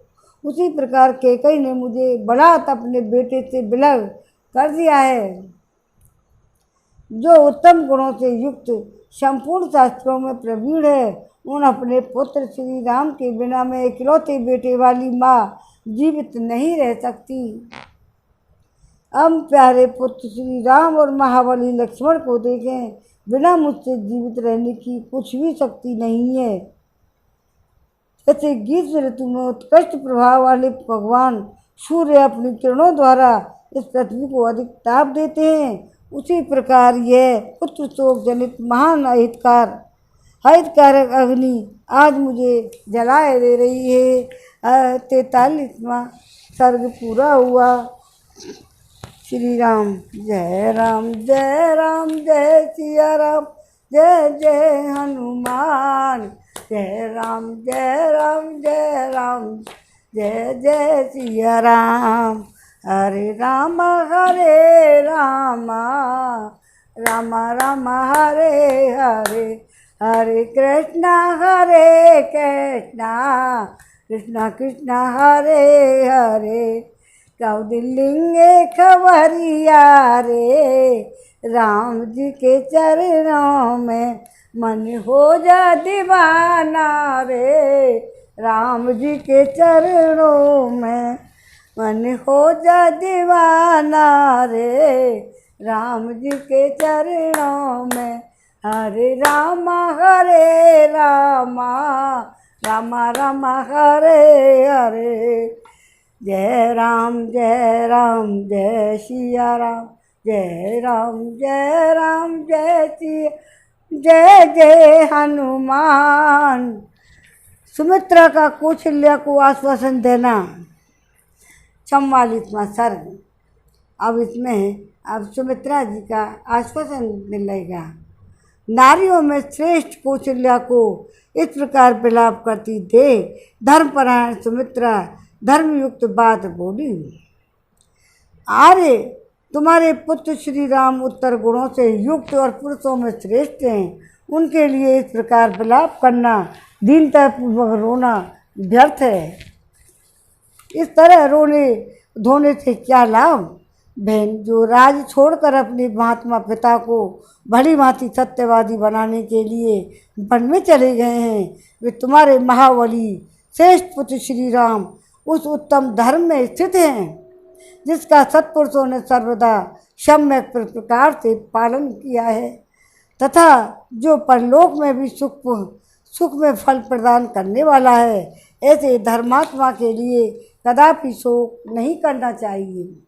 उसी प्रकार कैकेयी ने मुझे बलात् अपने बेटे से विलग कर दिया है। जो उत्तम गुणों से युक्त संपूर्ण शास्त्रों में प्रवीण है उन अपने पुत्र श्री राम के बिना मैं इकलौते बेटे वाली माँ जीवित नहीं रह सकती। अब प्यारे पुत्र श्री राम और महाबली लक्ष्मण को देखें, बिना मुझसे जीवित रहने की कुछ भी शक्ति नहीं है। जैसे ग्रीष्म ऋतु में उत्कृष्ट प्रभाव वाले भगवान सूर्य अपनी किरणों द्वारा इस पृथ्वी को अधिक ताप देते हैं, उसी प्रकार यह पुत्र शोक जनित महान हितकारक अग्नि आज मुझे जलाए दे रही है। 43वां सर्ग पूरा हुआ। श्री राम जय राम जय राम जय सिया राम जय जय हनुमान जय राम जय राम जय राम जय जय सिया राम। हरे राम राम राम हरे हरे हरे कृष्णा कृष्णा कृष्णा हरे हरे। कौदिलिंगे खबरिया रे राम जी के चरणों में मन हो जा दीवाना रे। राम जी के चरणों में मन हो जा दीवाना रे। राम जी के चरणों में। हरे राम राम राम हरे हरे। जय राम जय सिया राम जय राम जय सिया जय जय हनुमान। सुमित्रा का कौशल्या को आश्वासन देना। 44वां सर्ग। अब इसमें सुमित्रा जी का आश्वासन मिलेगा। नारियों में श्रेष्ठ कौशल्या को इस प्रकार विलाप करती देख धर्मपरायण सुमित्रा धर्मयुक्त बात बोली। आर्य तुम्हारे पुत्र श्री राम उत्तर गुणों से युक्त और पुरुषों में श्रेष्ठ हैं, उनके लिए इस प्रकार विलाप करना दीनतापूर्वक रोना व्यर्थ है। इस तरह रोने धोने से क्या लाभ। बहन, जो राज छोड़कर अपने महात्मा पिता को भली भांति सत्यवादी बनाने के लिए वन में चले गए हैं, वे तुम्हारे महाबली श्रेष्ठ पुत्र श्री राम उस उत्तम धर्म में स्थित हैं जिसका सत्पुरुषों ने सर्वदा सम्यक प्रकार से पालन किया है, तथा जो परलोक में भी सुख में फल प्रदान करने वाला है। ऐसे धर्मात्मा के लिए कदापि शोक नहीं करना चाहिए।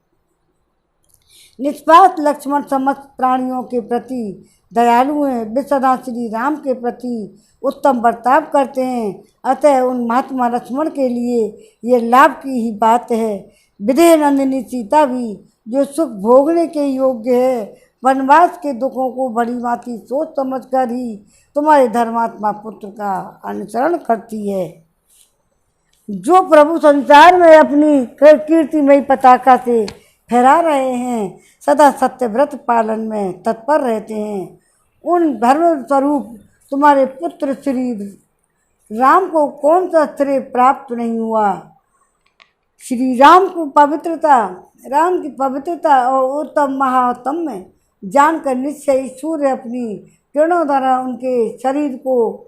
निष्पात लक्ष्मण समस्त प्राणियों के प्रति दयालु हैं, वे सदा श्री राम के प्रति उत्तम बर्ताव करते हैं। अतः उन महात्मा लक्ष्मण के लिए ये लाभ की ही बात है। विदेह नंदिनी सीता भी जो सुख भोगने के योग्य है, वनवास के दुखों को बड़ी भांति सोच समझ कर ही तुम्हारे धर्मात्मा पुत्र का अनुसरण करती है। जो प्रभु संसार में अपनी कीर्तिमयी पताका से फहरा रहे हैं, सदा सत्यव्रत पालन में तत्पर रहते हैं, उन धर्म स्वरूप तुम्हारे पुत्र श्री राम को कौन सा श्रेय प्राप्त नहीं हुआ। श्री राम की पवित्रता और उत्तम महात्म में जानकर निश्चय सूर्य अपनी किरणों द्वारा उनके शरीर को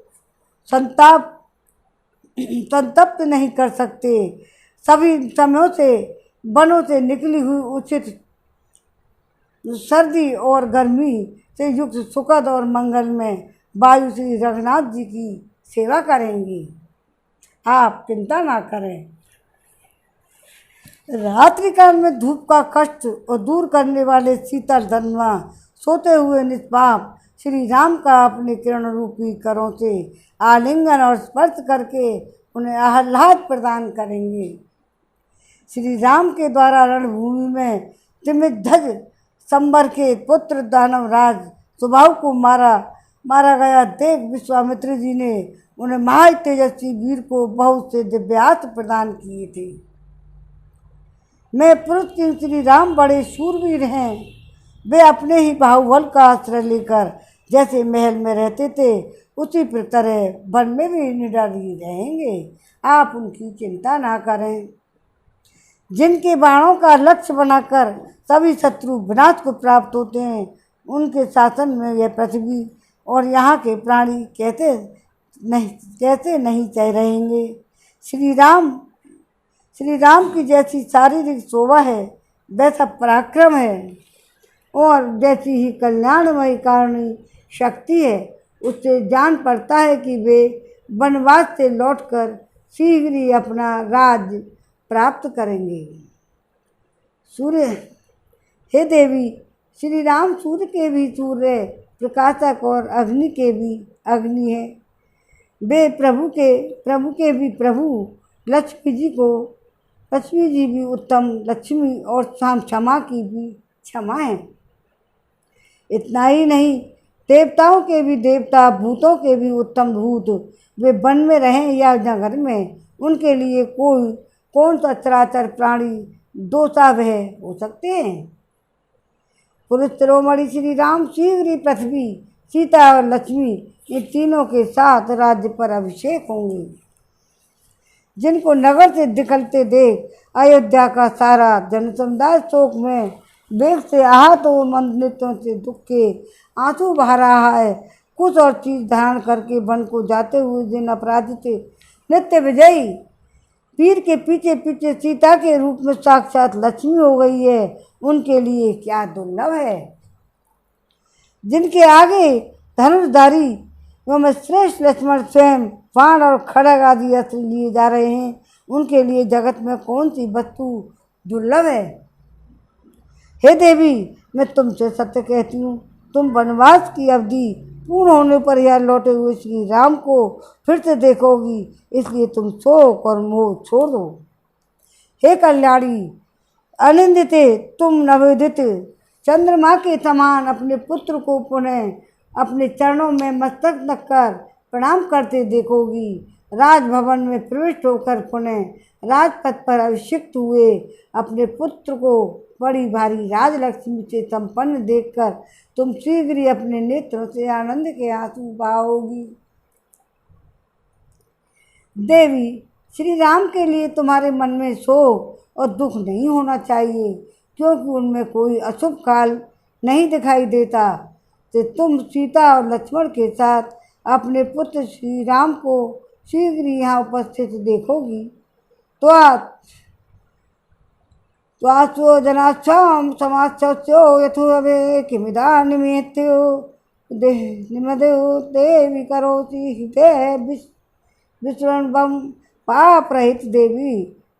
संतप्त नहीं कर सकते। सभी समयों से वनों से निकली हुई उचित सर्दी और गर्मी से युक्त सुखद और मंगल में वायु श्री रघुनाथ जी की सेवा करेंगी। आप चिंता ना करें। रात्रि काल में धूप का कष्ट और दूर करने वाले शीतल धनवा सोते हुए निष्पाप श्री राम का अपने किरण रूपी करों से आलिंगन और स्पर्श करके उन्हें आह्लाद प्रदान करेंगे। श्री राम के द्वारा रणभूमि में तिमिध्वज संबर के पुत्र दानवराज सुबाहु को मारा गया देख विश्वामित्र जी ने उन्हें महा तेजस्वी वीर को बहुत से दिव्यास्त्र प्रदान किए थे। मैं पुरुष किंग श्री राम बड़े शूरवीर हैं। वे अपने ही बाहुबल का आश्रय लेकर जैसे महल में रहते थे, उसी तरह वन में भी निडर ही रहेंगे। आप उनकी चिंता ना करें। जिनके बाणों का लक्ष्य बनाकर सभी शत्रु विनाश को प्राप्त होते हैं, उनके शासन में यह पृथ्वी और यहाँ के प्राणी कैसे नहीं चल रहेंगे। श्री राम की जैसी शारीरिक शोभा है, वैसा पराक्रम है और जैसी ही कल्याणमयी कारणी शक्ति है, उससे जान पड़ता है कि वे वनवास से लौटकर शीघ्र ही अपना राज प्राप्त करेंगे। सूर्य, हे देवी, श्री राम सूर्य के भी सूर्य, प्रकाशक और अग्नि के भी अग्नि है। वे प्रभु के भी प्रभु, लक्ष्मी जी भी उत्तम लक्ष्मी और क्षमा की भी क्षमा है। इतना ही नहीं, देवताओं के भी देवता, भूतों के भी उत्तम भूत, वे वन में रहें या नगर में, उनके लिए कौन सा चराचर प्राणी दो सा वह हो सकते हैं। पुरुष शिरोमणि श्री राम शीघ्र ही पृथ्वी, सीता और लक्ष्मी, ये तीनों के साथ राज्य पर अभिषेक होंगे। जिनको नगर से निकलते देख अयोध्या का सारा जनसमुदाय शोक में वेग से आहत और मंडितों से दुख के आंसू बहा रहा है। कुछ और चीज धारण करके वन को जाते हुए जिन अपराधी थे नित्य विजयी वीर के पीछे पीछे सीता के रूप में साक्षात लक्ष्मी हो गई है, उनके लिए क्या दुर्लभ है। जिनके आगे धनुषधारी एवं श्रेष्ठ लक्ष्मण स्वयं बाण और खड़ग आदि अस्त्र लिए जा रहे हैं, उनके लिए जगत में कौन सी वस्तु दुर्लभ है। हे देवी, मैं तुमसे सत्य कहती हूँ, तुम वनवास की अवधि पूर्ण होने पर यहाँ लौटे हुए श्री राम को फिर से देखोगी, इसलिए तुम शोक और मोह छोड़ दो। हे कल्याणी, अनिंदिते, तुम नवोदित चंद्रमा के समान अपने पुत्र को पुनः अपने चरणों में मस्तक रखकर प्रणाम करते देखोगी। राजभवन में प्रविष्ट होकर पुनः राजपथ पर अभिषिक्त हुए अपने पुत्र को बड़ी भारी राजलक्ष्मी से संपन्न देखकर तुम शीघ्र ही अपने नेत्रों से आनंद के आंसू बहाओगी। देवी, श्री राम के लिए तुम्हारे मन में शोक और दुख नहीं होना चाहिए, क्योंकि उनमें कोई अशुभ काल नहीं दिखाई देता। तो तुम सीता और लक्ष्मण के साथ अपने पुत्र श्री राम को शीघ्र यहाँ उपस्थित देखोगी। त्वाचो जनाच्छाम समाच्छो यथोवे किमिदानिमेत्यो निमदेव देवी करोति हिते विश्रणबम पाप रहित देवी।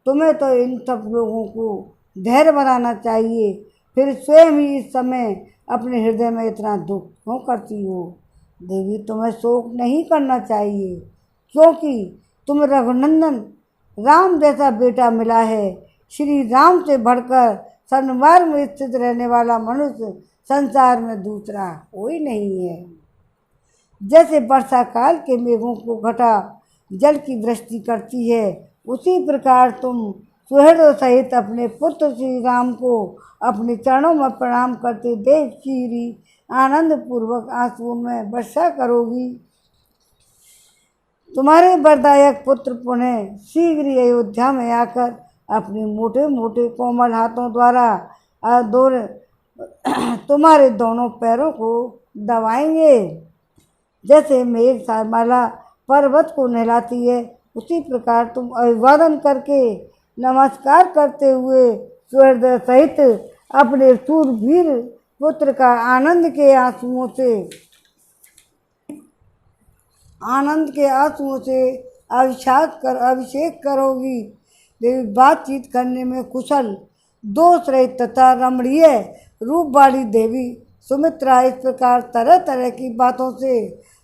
तुम्हें तो इन सब लोगों को धैर्य बनाना चाहिए, फिर स्वयं ही इस समय अपने हृदय में इतना दुख क्यों करती हो। देवी, तुम्हें शोक नहीं करना चाहिए, क्योंकि तुम्हें रघुनंदन राम जैसा बेटा मिला है। श्री राम से बढ़कर संसार में स्थित रहने वाला मनुष्य संसार में दूसरा कोई नहीं है। जैसे वर्षा काल के मेघों को घटा जल की दृष्टि करती है, उसी प्रकार तुम सुहृद सहित अपने पुत्र श्री राम को अपने चरणों में प्रणाम करते देख श्री आनंद पूर्वक आंसुओं में वर्षा करोगी। तुम्हारे वरदायक पुत्र पुनः शीघ्र अयोध्या में आकर अपने मोटे मोटे कोमल हाथों द्वारा तुम्हारे दोनों पैरों को दबाएंगे। जैसे मेघ सामाला पर्वत को नहलाती है, उसी प्रकार तुम अभिवादन करके नमस्कार करते हुए सूर्य सहित अपने शूरवीर पुत्र का आनंद के आंसुओं से अभिषेक करोगी। देवी, बातचीत करने में कुशल, दोष रहित तथा रमणीय रूप वाली देवी सुमित्रा इस प्रकार तरह तरह की बातों से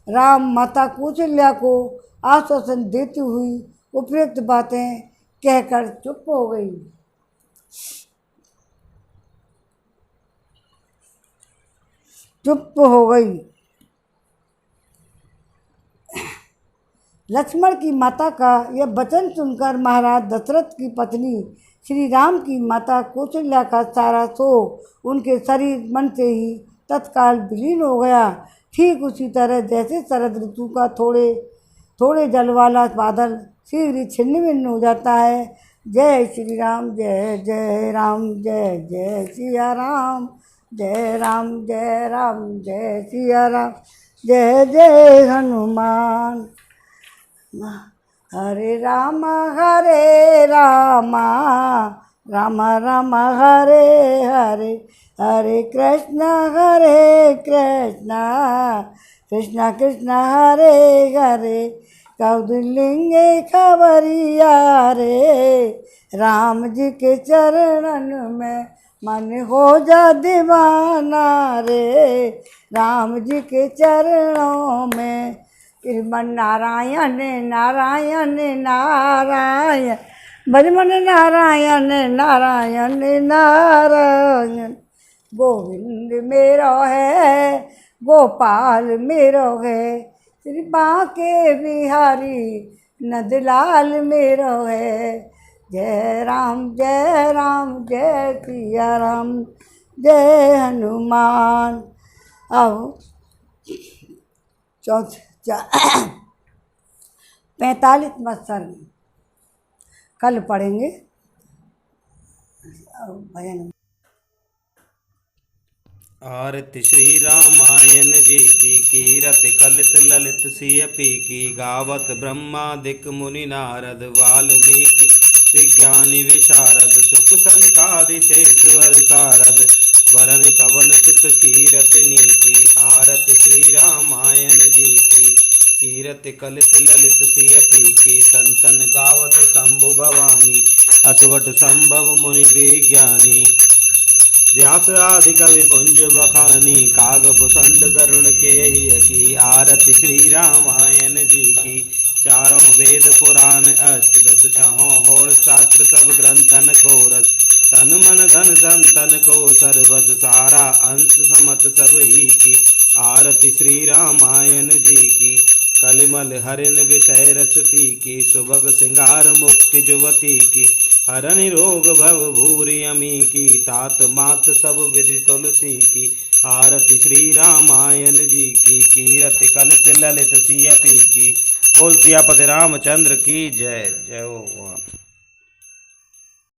राम माता कौशल्या को आश्वासन देती हुई उपयुक्त बातें कहकर चुप हो गई। लक्ष्मण की माता का यह वचन सुनकर महाराज दशरथ की पत्नी श्री राम की माता कौशल्या का सारा शोक उनके शरीर मन से ही तत्काल विलीन हो गया। ठीक उसी तरह जैसे शरद ऋतु का थोड़े जल वाला बादल शीघ्र छिन्न भिन्न हो जाता है। जय श्री राम, जय जय राम, जय जय सिया राम, जय राम जय राम, जय सिया राम, जय जय हनुमान। हरे राम राम राम हरे हरे, हरे कृष्ण कृष्ण कृष्ण हरे हरे। कौदिलिंगे खबरिया रे, राम जी के चरणन में मन हो जा दीवाना रे। राम जी के चरणों में मन नारायण नारायण नारायण, भजमन नारायण नारायण नारायण। गोविंद मेरो है, गोपाल मेरो है, श्री बांके बिहारी नंदलाल मेरो है। जय राम जय सिया राम, जय हनुमान। अब 45वां सर्ग कल पढ़ेंगे। भजन। आरती श्री रामायण जी की, कीरत कलित ललित सियपी की। गावत ब्रह्मादिक मुनि नारद, वाल्मीकि विज्ञानी विशारद। सुख सनकादि शेषवर सारद, वरन पवन सुत कीरत नीकी। आरती श्री रामायण जी की, कीरत कलित ललित सियपी की। संतन गावत शंभु भवानी, असुवट संभव मुनि विज्ञानी। व्यास आदि कवि पुंज बखानी, काग भुसंड गरुण के की। आरती श्री रामायण जी की, चारों वेद पुराण अष्टदश छहों होड़ शास्त्र सब ग्रंथन को रस। तन मन धन संतन को सर्वस, सारा अंश समत सब ही की। आरती श्री रामायण जी की, कलिमल हरिन विषय रस पी की। सुभग सिंगार मुक्ति जुवती की, हरन रोग भव भूरि अमी की। तात मात सब विधि तुलसी की। आरती श्री रामायण जी की, कीरत कलित ललित सियपी की। बोल सियापति रामचंद्र की जय। जय हो।